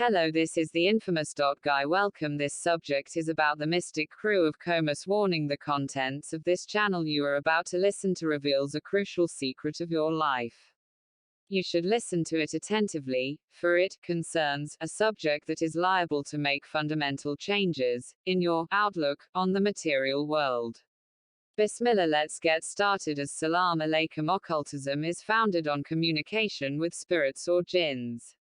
Hello, this is the infamous Guy. Welcome. This subject is about the Mistick crew of Comus. Warning: the contents of this channel you are about to listen to reveals a crucial secret of your life. You should listen to it attentively, for it concerns a subject that is liable to make fundamental changes in your outlook on the material world. Bismillah, let's get started. As Salam Alaikum. Occultism is founded on communication with spirits or jinns.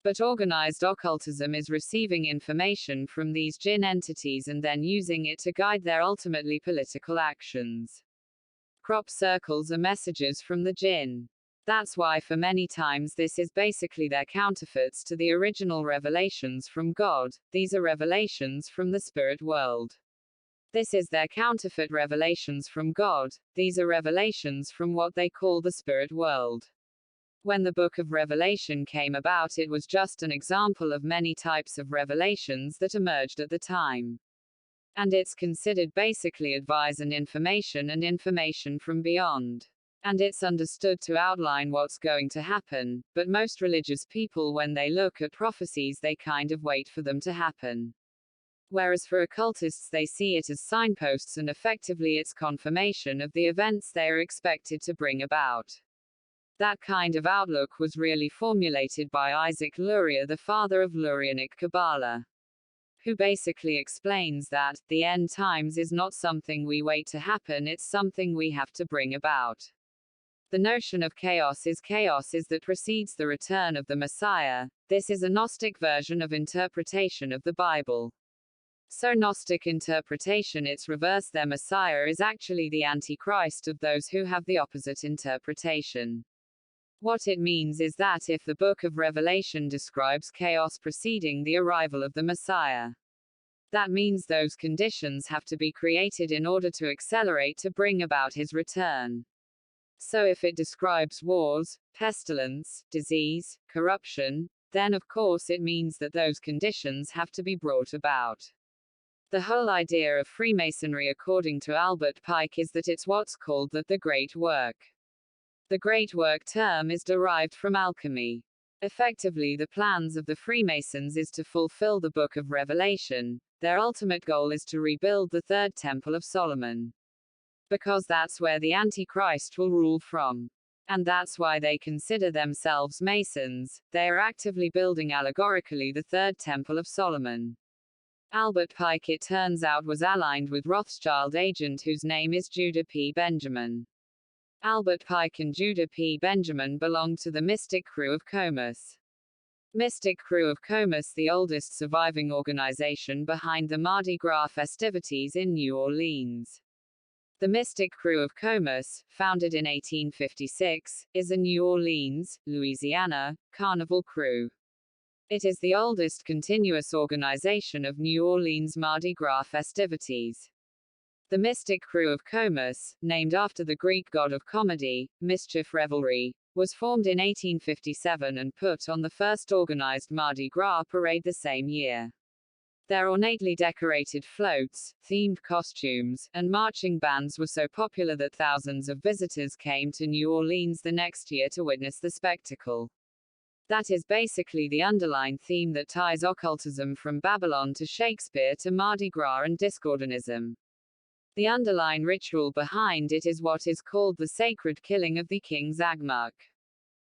But organized occultism is receiving information from these jinn entities and then using it to guide their ultimately political actions. Crop circles are messages from the jinn. That's why for many times this is basically their counterfeits to the original revelations from God. These are revelations from the spirit world. This is their counterfeit revelations from God. These are revelations from what they call the spirit world. When the Book of Revelation came about, it was just an example of many types of revelations that emerged at the time. And it's considered basically advice and information from beyond. And it's understood to outline what's going to happen, but most religious people, when they look at prophecies, they kind of wait for them to happen. Whereas for occultists, they see it as signposts and effectively it's confirmation of the events they are expected to bring about. That kind of outlook was really formulated by Isaac Luria, the father of Lurianic Kabbalah, who basically explains that the end times is not something we wait to happen, it's something we have to bring about. The notion of chaos is that precedes the return of the Messiah. This is a Gnostic version of interpretation of the Bible. So Gnostic interpretation, its reverse, their Messiah is actually the Antichrist of those who have the opposite interpretation. What it means is that if the Book of Revelation describes chaos preceding the arrival of the Messiah, that means those conditions have to be created in order to accelerate to bring about his return. So if it describes wars, pestilence, disease, corruption, then of course it means that those conditions have to be brought about. The whole idea of Freemasonry, according to Albert Pike, is that it's what's called the Great Work. The Great Work term is derived from alchemy. Effectively, the plans of the Freemasons is to fulfill the Book of Revelation. Their ultimate goal is to rebuild the Third Temple of Solomon. Because that's where the Antichrist will rule from. And that's why they consider themselves Masons. They are actively building allegorically the Third Temple of Solomon. Albert Pike, it turns out, was aligned with Rothschild agent whose name is Judah P. Benjamin. Albert Pike and Judah P. Benjamin belonged to the Mistick crew of Comus. Mistick crew of Comus, the oldest surviving organization behind the Mardi Gras festivities in New Orleans. The Mistick crew of Comus, founded in 1856, is a New Orleans, Louisiana, carnival crew. It is the oldest continuous organization of New Orleans Mardi Gras festivities. The Mistick crew of Comus, named after the Greek god of comedy, mischief, revelry, was formed in 1857 and put on the first organized Mardi Gras parade the same year. Their ornately decorated floats, themed costumes, and marching bands were so popular that thousands of visitors came to New Orleans the next year to witness the spectacle. That is basically the underlying theme that ties occultism from Babylon to Shakespeare to Mardi Gras and Discordianism. The underlying ritual behind it is what is called the sacred killing of the king Zagmuk.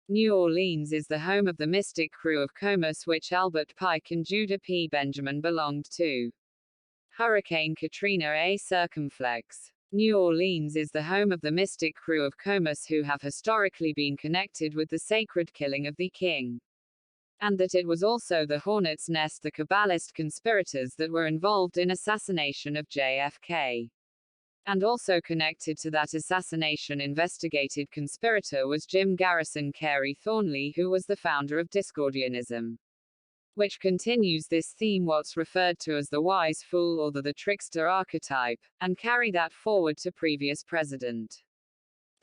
New Orleans is the home of the Mistick crew of Comus, which Albert Pike and Judah P. Benjamin belonged to. Hurricane Katrina a circumflex. New Orleans is the home of the Mistick crew of Comus, who have historically been connected with the sacred killing of the king. And that it was also the Hornet's Nest, the Kabbalist conspirators that were involved in assassination of JFK. And also connected to that assassination investigated conspirator was Jim Garrison Carey Thornley, who was the founder of Discordianism, which continues this theme, what's referred to as the wise fool or the trickster archetype, and carry that forward to previous president.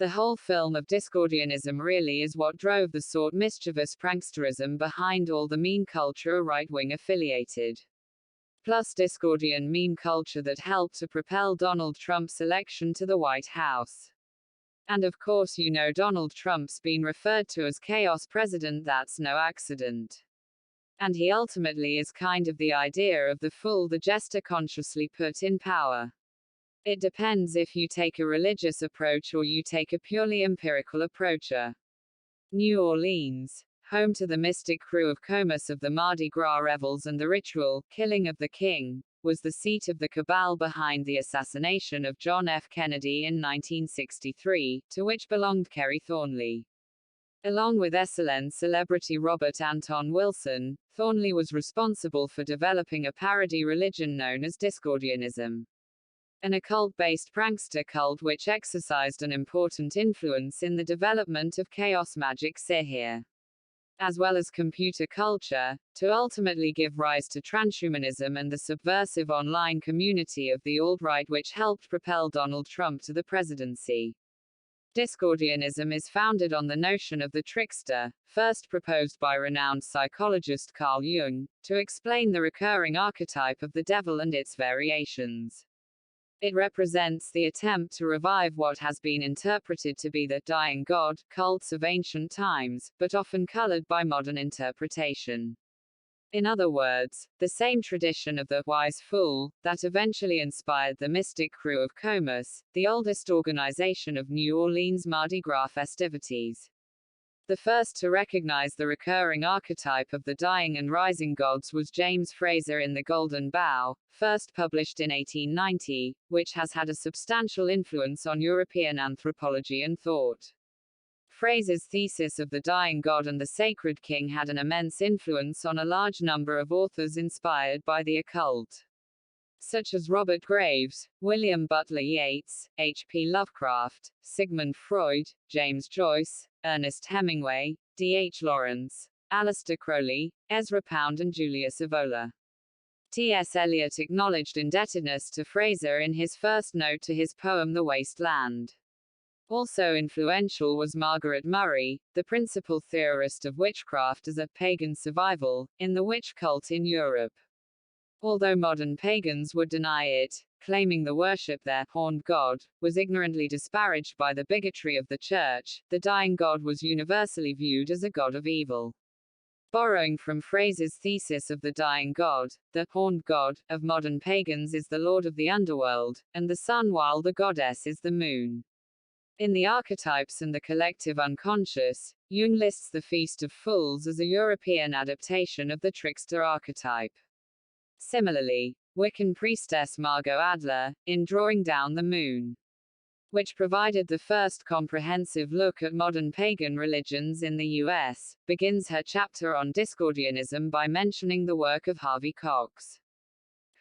The whole film of Discordianism really is what drove the sort mischievous pranksterism behind all the meme culture right-wing affiliated. Plus Discordian meme culture that helped to propel Donald Trump's election to the White House. And of course, you know, Donald Trump's been referred to as Chaos President. That's no accident. And he ultimately is kind of the idea of the fool the jester consciously put in power. It depends if you take a religious approach or you take a purely empirical approach. New Orleans, home to the mystic crew of Comus of the Mardi Gras revels and the ritual killing of the king, was the seat of the cabal behind the assassination of John F. Kennedy in 1963, to which belonged Kerry Thornley. Along with SLN celebrity Robert Anton Wilson, Thornley was responsible for developing a parody religion known as Discordianism, an occult-based prankster cult which exercised an important influence in the development of chaos magic sihir, as well as computer culture, to ultimately give rise to transhumanism and the subversive online community of the alt-right which helped propel Donald Trump to the presidency. Discordianism is founded on the notion of the trickster, first proposed by renowned psychologist Carl Jung, to explain the recurring archetype of the devil and its variations. It represents the attempt to revive what has been interpreted to be the dying god cults of ancient times, but often colored by modern interpretation. In other words, the same tradition of the wise fool that eventually inspired the mystic crew of Comus, the oldest organization of New Orleans Mardi Gras festivities. The first to recognize the recurring archetype of the dying and rising gods was James Frazer in The Golden Bough, first published in 1890, which has had a substantial influence on European anthropology and thought. Frazer's thesis of the dying god and the sacred king had an immense influence on a large number of authors inspired by the occult, such as Robert Graves, William Butler Yeats, H.P. Lovecraft, Sigmund Freud, James Joyce, Ernest Hemingway, D.H. Lawrence, Aleister Crowley, Ezra Pound and Julius Evola. T.S. Eliot acknowledged indebtedness to Frazer in his first note to his poem The Waste Land. Also influential was Margaret Murray, the principal theorist of witchcraft as a pagan survival in the witch cult in Europe. Although modern pagans would deny it, claiming the worship their horned god was ignorantly disparaged by the bigotry of the church, the dying god was universally viewed as a god of evil. Borrowing from Frazer's thesis of the dying god, the horned god of modern pagans is the lord of the underworld, and the sun while the goddess is the moon. In the Archetypes and the Collective Unconscious, Jung lists the Feast of Fools as a European adaptation of the trickster archetype. Similarly, Wiccan priestess Margot Adler, in Drawing Down the Moon, which provided the first comprehensive look at modern pagan religions in the U.S., begins her chapter on Discordianism by mentioning the work of Harvey Cox,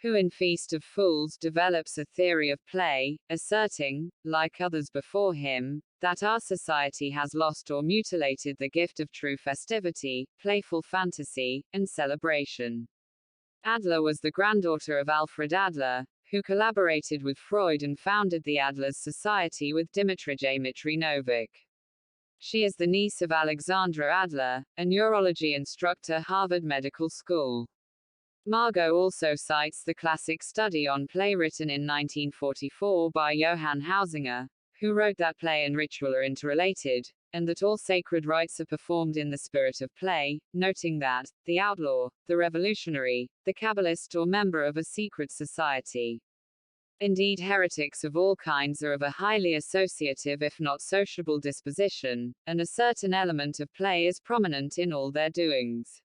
who in Feast of Fools develops a theory of play, asserting, like others before him, that our society has lost or mutilated the gift of true festivity, playful fantasy, and celebration. Adler was the granddaughter of Alfred Adler, who collaborated with Freud and founded the Adler's Society with Dimitrij Mitrinovic. She is the niece of Alexandra Adler, a neurology instructor at Harvard Medical School. Margot also cites the classic study on play written in 1944 by Johann Hausinger, who wrote that play and ritual are interrelated, and that all sacred rites are performed in the spirit of play, noting that the outlaw, the revolutionary, the Kabbalist or member of a secret society, indeed heretics of all kinds, are of a highly associative if not sociable disposition, and a certain element of play is prominent in all their doings.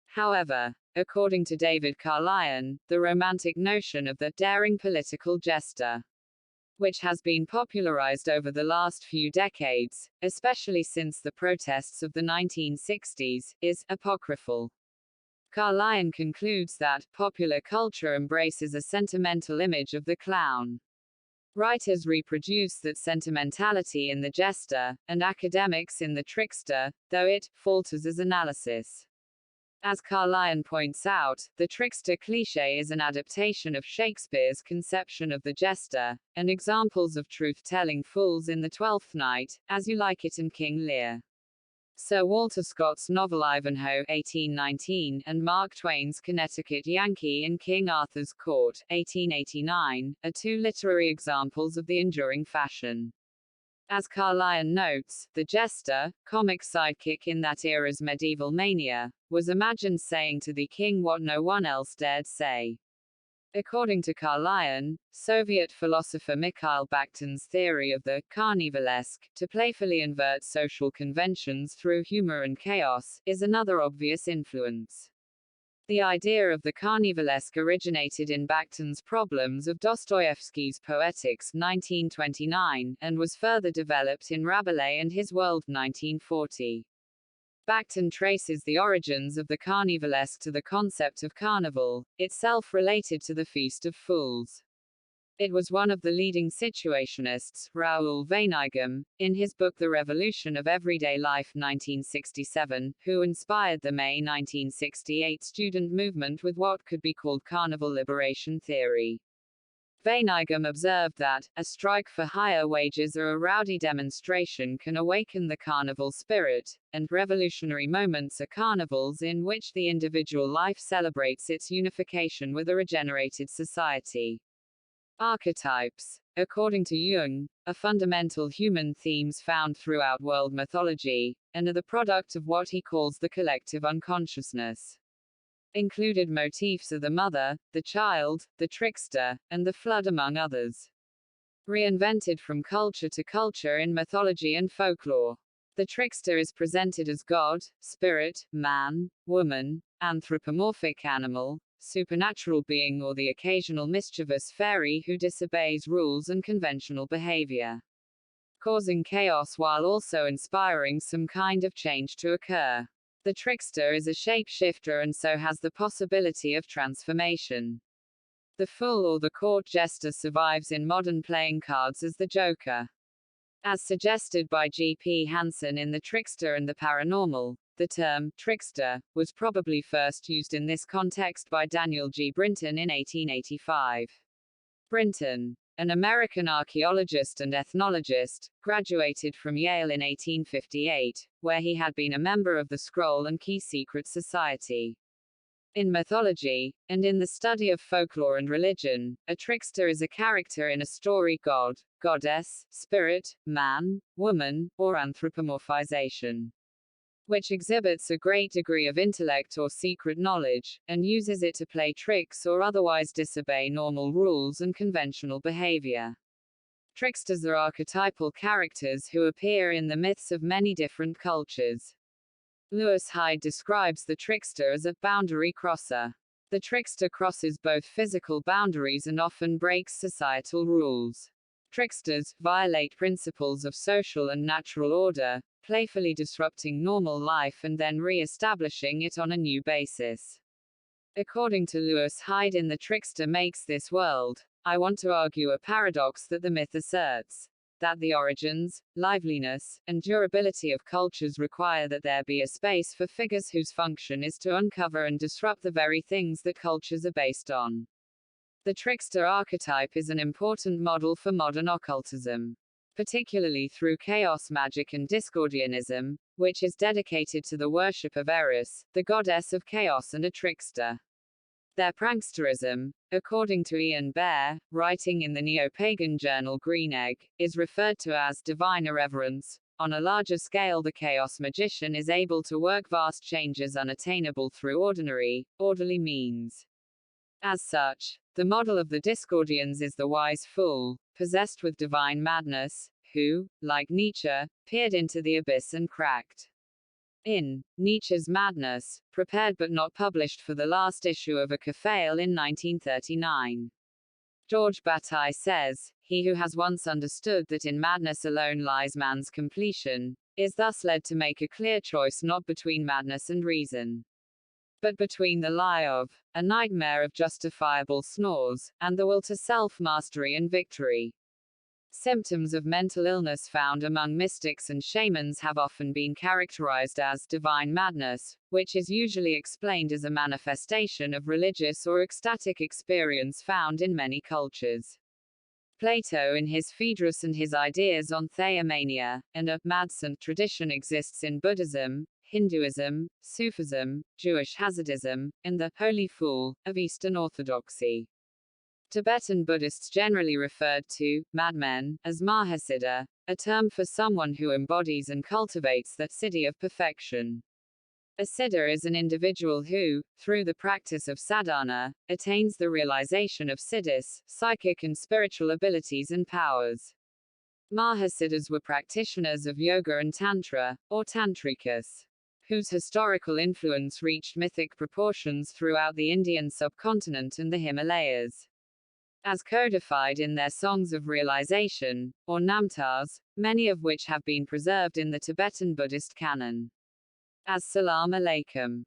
However, according to David Carlyon, the romantic notion of the daring political jester, which has been popularized over the last few decades, especially since the protests of the 1960s, is apocryphal. Carlyon concludes that popular culture embraces a sentimental image of the clown. Writers reproduce that sentimentality in the jester, and academics in the trickster, though it falters as analysis. As Carlyon points out, the trickster cliché is an adaptation of Shakespeare's conception of the jester, and examples of truth-telling fools in The Twelfth Night, As You Like It and King Lear. Sir Walter Scott's novel Ivanhoe (1819) and Mark Twain's Connecticut Yankee in King Arthur's Court (1889) are two literary examples of the enduring fashion. As Carlyle notes, the jester, comic sidekick in that era's medieval mania, was imagined saying to the king what no one else dared say. According to Carlyle, Soviet philosopher Mikhail Bakhtin's theory of the carnivalesque, to playfully invert social conventions through humor and chaos, is another obvious influence. The idea of the carnivalesque originated in Bakhtin's Problems of Dostoevsky's Poetics 1929, and was further developed in Rabelais and His World 1940. Bakhtin traces the origins of the carnivalesque to the concept of carnival, itself related to the Feast of Fools. It was one of the leading situationists, Raoul Vaneigem, in his book The Revolution of Everyday Life 1967, who inspired the May 1968 student movement with what could be called carnival liberation theory. Vaneigem observed that, a strike for higher wages or a rowdy demonstration can awaken the carnival spirit, and revolutionary moments are carnivals in which the individual life celebrates its unification with a regenerated society. Archetypes. According to Jung, are fundamental human themes found throughout world mythology, and are the product of what he calls the collective unconsciousness. Included motifs are the mother, the child, the trickster, and the flood, among others. Reinvented from culture to culture in mythology and folklore. The trickster is presented as God, spirit, man, woman, anthropomorphic animal, supernatural being, or the occasional mischievous fairy who disobeys rules and conventional behavior, causing chaos while also inspiring some kind of change to occur. The trickster is a shapeshifter and so has the possibility of transformation. The fool or the court jester survives in modern playing cards as the Joker. As suggested by G.P. Hansen in The Trickster and the Paranormal, the term trickster was probably first used in this context by Daniel G. Brinton in 1885. Brinton, an American archaeologist and ethnologist, graduated from Yale in 1858, where he had been a member of the Scroll and Key Secret Society. In mythology, and in the study of folklore and religion, a trickster is a character in a story god, goddess, spirit, man, woman, or anthropomorphization, which exhibits a great degree of intellect or secret knowledge, and uses it to play tricks or otherwise disobey normal rules and conventional behavior. Tricksters are archetypal characters who appear in the myths of many different cultures. Lewis Hyde describes the trickster as a boundary crosser. The trickster crosses both physical boundaries and often breaks societal rules. Tricksters violate principles of social and natural order, playfully disrupting normal life and then re-establishing it on a new basis. According to Lewis Hyde in The Trickster Makes This World, I want to argue a paradox that the myth asserts, that the origins, liveliness, and durability of cultures require that there be a space for figures whose function is to uncover and disrupt the very things that cultures are based on. The trickster archetype is an important model for modern occultism, particularly through chaos magic and Discordianism, which is dedicated to the worship of Eris, the goddess of chaos and a trickster. Their pranksterism, according to Ian Bear, writing in the neo-pagan journal Green Egg, is referred to as divine irreverence. On a larger scale, the chaos magician is able to work vast changes unattainable through orderly means. As such, the model of the Discordians is the wise fool, possessed with divine madness, who, like Nietzsche, peered into the abyss and cracked. In Nietzsche's Madness, prepared but not published for the last issue of A Cafale in 1939. George Bataille says, he who has once understood that in madness alone lies man's completion, is thus led to make a clear choice not between madness and reason, but between the lie of, a nightmare of justifiable snores, and the will to self-mastery and victory. Symptoms of mental illness found among mystics and shamans have often been characterized as divine madness, which is usually explained as a manifestation of religious or ecstatic experience found in many cultures. Plato in his Phaedrus and his ideas on theomania, and a mad saint tradition exists in Buddhism, Hinduism, Sufism, Jewish Hasidism, and the holy fool of Eastern Orthodoxy. Tibetan Buddhists generally referred to madmen as Mahasiddha, a term for someone who embodies and cultivates that siddhi of perfection. A siddha is an individual who, through the practice of sadhana, attains the realization of siddhis, psychic and spiritual abilities and powers. Mahasiddhas were practitioners of yoga and tantra, or tantrikas, whose historical influence reached mythic proportions throughout the Indian subcontinent and the Himalayas. As codified in their songs of realization, or namtars, many of which have been preserved in the Tibetan Buddhist canon. As Salam Alaikum.